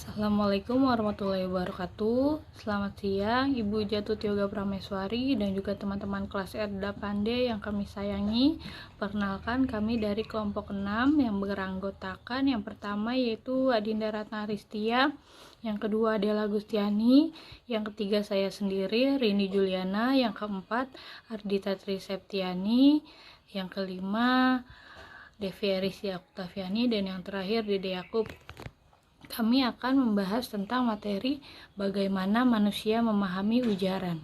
Assalamualaikum warahmatullahi wabarakatuh. Selamat siang Ibu Jatuh Yoga Prameswari dan juga teman-teman kelas Erda Pande yang kami sayangi. Perkenalkan, kami dari kelompok 6 yang beranggotakan yang pertama yaitu Adinda Ratna Ristia, yang kedua Adela Gustiani, yang ketiga saya sendiri Rini Juliana, yang keempat Ardita Triseptiani, yang kelima Devi Arisia Oktaviani, dan yang terakhir Dede Yakub. Kami akan membahas tentang materi bagaimana manusia memahami ujaran.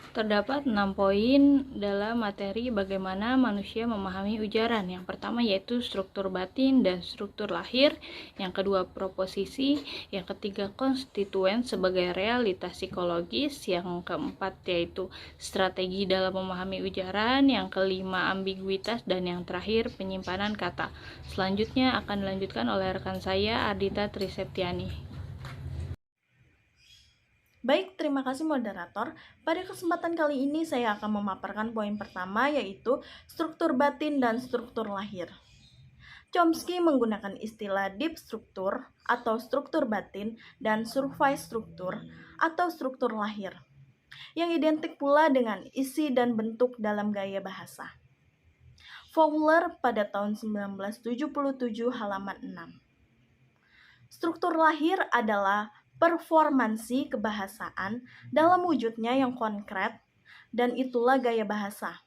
Terdapat 6 poin dalam materi bagaimana manusia memahami ujaran. Yang pertama yaitu struktur batin dan struktur lahir, yang kedua proposisi, yang ketiga konstituen sebagai realitas psikologis, yang keempat yaitu strategi dalam memahami ujaran, yang kelima ambiguitas, dan yang terakhir penyimpanan kata. Selanjutnya akan dilanjutkan oleh rekan saya Ardita Triseptiani. Baik, terima kasih moderator. Pada kesempatan kali ini saya akan memaparkan poin pertama, yaitu struktur batin dan struktur lahir. Chomsky menggunakan istilah deep struktur atau struktur batin dan surface struktur atau struktur lahir, yang identik pula dengan isi dan bentuk dalam gaya bahasa. Fowler pada tahun 1977 halaman 6. Struktur lahir adalah performansi kebahasaan dalam wujudnya yang konkret, dan itulah gaya bahasa.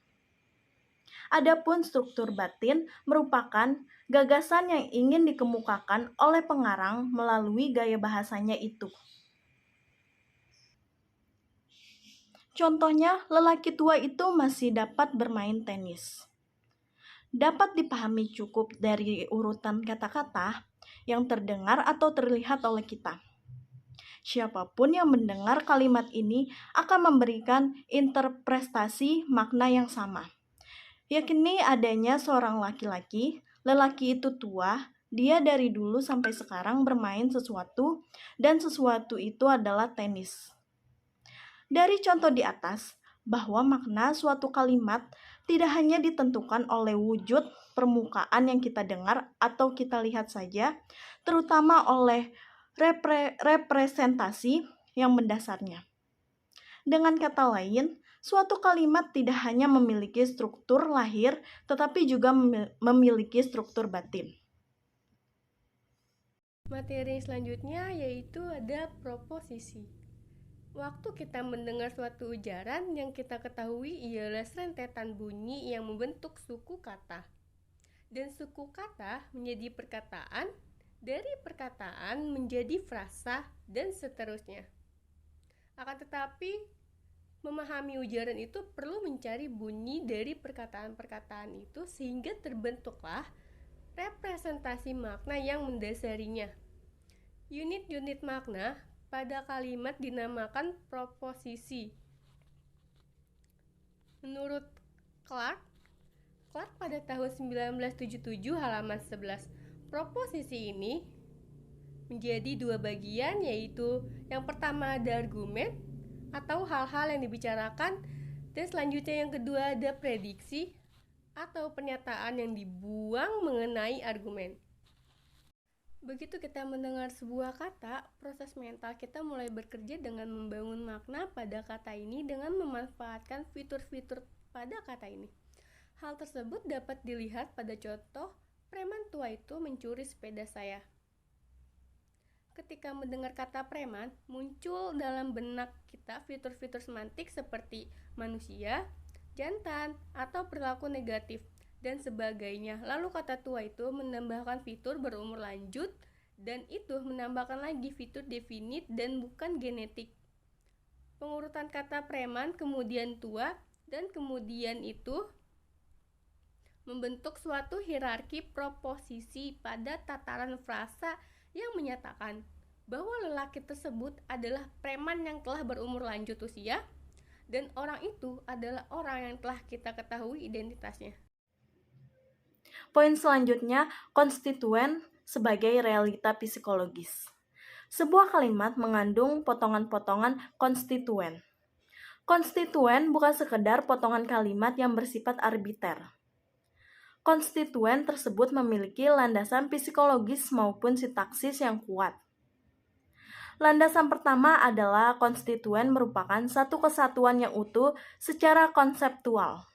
Adapun struktur batin merupakan gagasan yang ingin dikemukakan oleh pengarang melalui gaya bahasanya itu. Contohnya, lelaki tua itu masih dapat bermain tenis. Dapat dipahami cukup dari urutan kata-kata yang terdengar atau terlihat oleh kita. Siapapun yang mendengar kalimat ini akan memberikan interpretasi makna yang sama. Yakni adanya seorang laki-laki, lelaki itu tua, dia dari dulu sampai sekarang bermain sesuatu, dan sesuatu itu adalah tenis. Dari contoh di atas, bahwa makna suatu kalimat tidak hanya ditentukan oleh wujud permukaan yang kita dengar atau kita lihat saja, terutama oleh representasi yang mendasarnya. Dengan kata lain, suatu kalimat tidak hanya memiliki struktur lahir, tetapi juga memiliki struktur batin. Materi selanjutnya yaitu ada proposisi. Waktu kita mendengar suatu ujaran, yang kita ketahui ialah rentetan bunyi yang membentuk suku kata. Dan suku kata menjadi perkataan, dari perkataan menjadi frasa, dan seterusnya. Akan tetapi, memahami ujaran itu perlu mencari bunyi dari perkataan-perkataan itu sehingga terbentuklah representasi makna yang mendasarinya. Unit-unit makna pada kalimat dinamakan proposisi. Menurut Clark pada tahun 1977 halaman 11, proposisi ini menjadi dua bagian, yaitu yang pertama ada argumen atau hal-hal yang dibicarakan, dan selanjutnya yang kedua ada prediksi atau pernyataan yang dibuang mengenai argumen. Begitu kita mendengar sebuah kata, proses mental kita mulai bekerja dengan membangun makna pada kata ini dengan memanfaatkan fitur-fitur pada kata ini. Hal tersebut dapat dilihat pada contoh preman tua itu mencuri sepeda saya. Ketika mendengar kata preman, muncul dalam benak kita fitur-fitur semantik seperti manusia, jantan, atau perilaku negatif, dan sebagainya. Lalu kata tua itu menambahkan fitur berumur lanjut, dan itu menambahkan lagi fitur definit dan bukan genetik. Pengurutan kata preman, kemudian tua, dan kemudian itu membentuk suatu hierarki proposisi pada tataran frasa yang menyatakan bahwa lelaki tersebut adalah preman yang telah berumur lanjut usia, dan orang itu adalah orang yang telah kita ketahui identitasnya. Poin selanjutnya, konstituen sebagai realita psikologis. Sebuah kalimat mengandung potongan-potongan konstituen. Konstituen bukan sekedar potongan kalimat yang bersifat arbiter. konstituen tersebut memiliki landasan psikologis maupun sintaksis yang kuat. Landasan pertama adalah konstituen merupakan satu kesatuan yang utuh secara konseptual.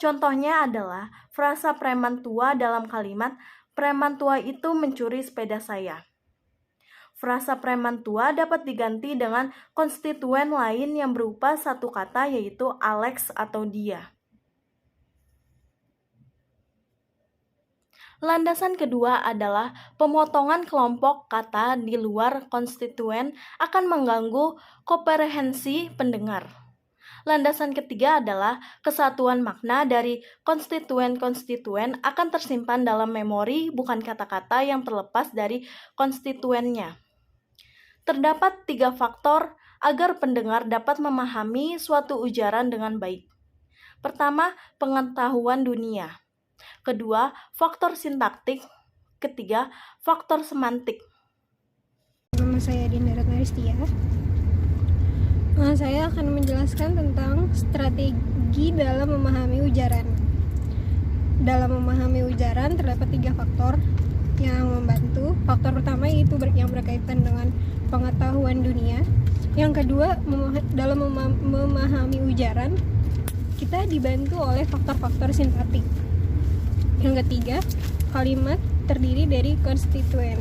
Contohnya adalah frasa preman tua dalam kalimat preman tua itu mencuri sepeda saya. Frasa preman tua dapat diganti dengan konstituen lain yang berupa satu kata yaitu Alex atau dia. Landasan kedua adalah pemotongan kelompok kata di luar konstituen akan mengganggu komprehensi pendengar. Landasan ketiga adalah kesatuan makna dari konstituen-konstituen akan tersimpan dalam memori bukan kata-kata yang terlepas dari konstituennya. Terdapat 3 faktor agar pendengar dapat memahami suatu ujaran dengan baik. Pertama, pengetahuan dunia. Kedua, faktor sintaktik. Ketiga, faktor semantik. Nama saya Dinda Ratnaristia. Saya akan menjelaskan tentang strategi dalam memahami ujaran. Dalam memahami ujaran terdapat 3 faktor yang membantu. Faktor pertama yaitu yang berkaitan dengan pengetahuan dunia. Yang kedua, dalam memahami ujaran kita dibantu oleh faktor-faktor sintaktik. Yang ketiga, kalimat terdiri dari konstituen.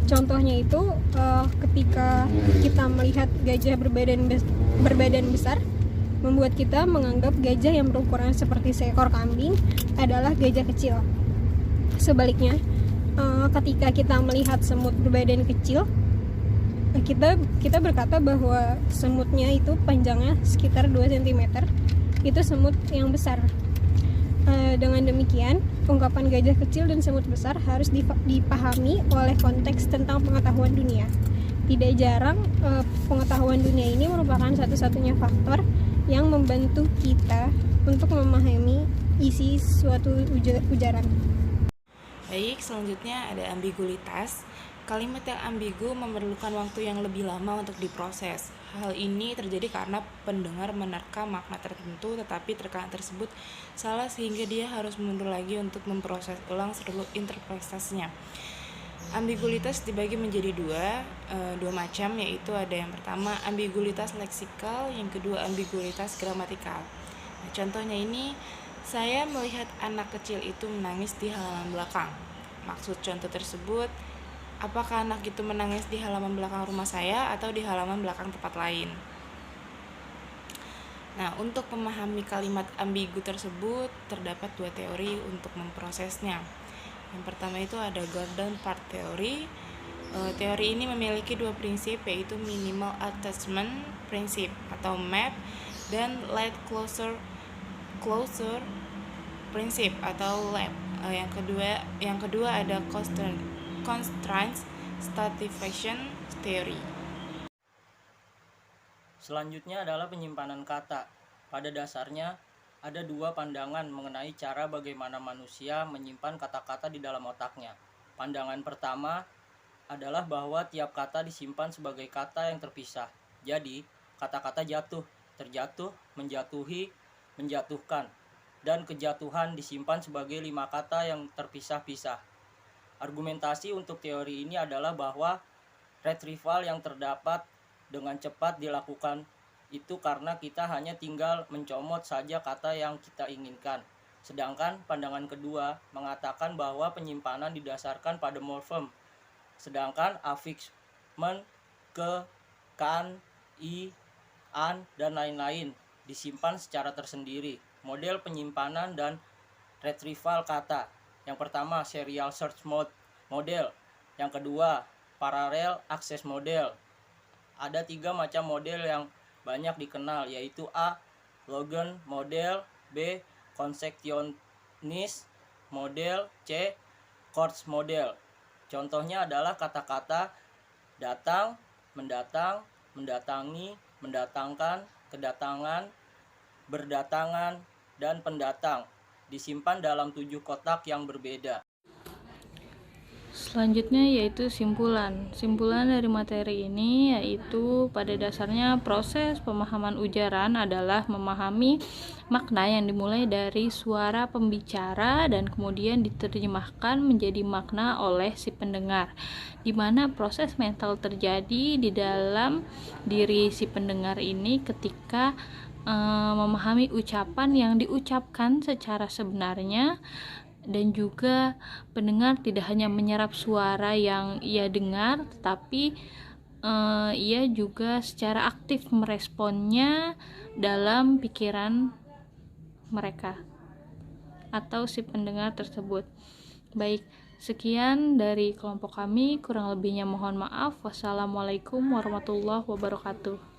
Contohnya itu ketika kita melihat gajah berbadan besar, membuat kita menganggap gajah yang berukuran seperti seekor kambing adalah gajah kecil. Sebaliknya, ketika kita melihat semut berbadan kecil, kita berkata bahwa semutnya itu panjangnya sekitar 2 cm. Itu semut yang besar. Dengan demikian, ungkapan gajah kecil dan semut besar harus dipahami oleh konteks tentang pengetahuan dunia. Tidak jarang, pengetahuan dunia ini merupakan satu-satunya faktor yang membantu kita untuk memahami isi suatu ujaran. Baik, selanjutnya ada ambiguitas. Kalimat yang ambigu memerlukan waktu yang lebih lama untuk diproses. Hal ini terjadi karena pendengar menerka makna tertentu tetapi terkaan tersebut salah sehingga dia harus mundur lagi untuk memproses ulang seluruh interpretasinya. Ambiguitas dibagi menjadi dua macam, yaitu ada yang pertama ambiguitas leksikal, yang kedua ambiguitas gramatikal. Nah, contohnya ini, saya melihat anak kecil itu menangis di halaman belakang. Maksud contoh tersebut, apakah anak itu menangis di halaman belakang rumah saya atau di halaman belakang tempat lain? Nah, untuk memahami kalimat ambigu tersebut, terdapat 2 teori untuk memprosesnya. Yang pertama itu ada Gordon Park Theory. Teori ini memiliki 2 prinsip, yaitu Minimal Attachment Principle atau MAP dan Let Closer Principle atau LAP. Yang kedua ada Constraint Stratification Theory. Selanjutnya adalah penyimpanan kata. Pada dasarnya, ada 2 pandangan mengenai cara bagaimana manusia menyimpan kata-kata di dalam otaknya. Pandangan pertama adalah bahwa tiap kata disimpan sebagai kata yang terpisah. Jadi, kata-kata jatuh, terjatuh, menjatuhi, menjatuhkan, dan kejatuhan disimpan sebagai 5 kata yang terpisah-pisah. Argumentasi untuk teori ini adalah bahwa retrieval yang terdapat dengan cepat dilakukan itu karena kita hanya tinggal mencomot saja kata yang kita inginkan. Sedangkan pandangan kedua mengatakan bahwa penyimpanan didasarkan pada morfem. Sedangkan affixment ke, kan, i, an, dan lain-lain disimpan secara tersendiri. Model penyimpanan dan retrieval kata. Yang pertama, serial search model. Yang kedua, parallel access model. Ada 3 macam model yang banyak dikenal, yaitu A. Logan model, B. Consectionist model, C. Courts model. Contohnya adalah kata-kata datang, mendatang, mendatangi, mendatangkan, kedatangan, berdatangan, dan pendatang. Disimpan dalam 7 kotak yang berbeda. Selanjutnya yaitu simpulan. Simpulan dari materi ini yaitu pada dasarnya proses pemahaman ujaran adalah memahami makna yang dimulai dari suara pembicara dan kemudian diterjemahkan menjadi makna oleh si pendengar, di mana proses mental terjadi di dalam diri si pendengar ini ketika memahami ucapan yang diucapkan secara sebenarnya, dan juga pendengar tidak hanya menyerap suara yang ia dengar, tetapi ia juga secara aktif meresponnya dalam pikiran mereka atau si pendengar tersebut. Baik, sekian dari kelompok kami, kurang lebihnya mohon maaf. Wassalamualaikum warahmatullahi wabarakatuh.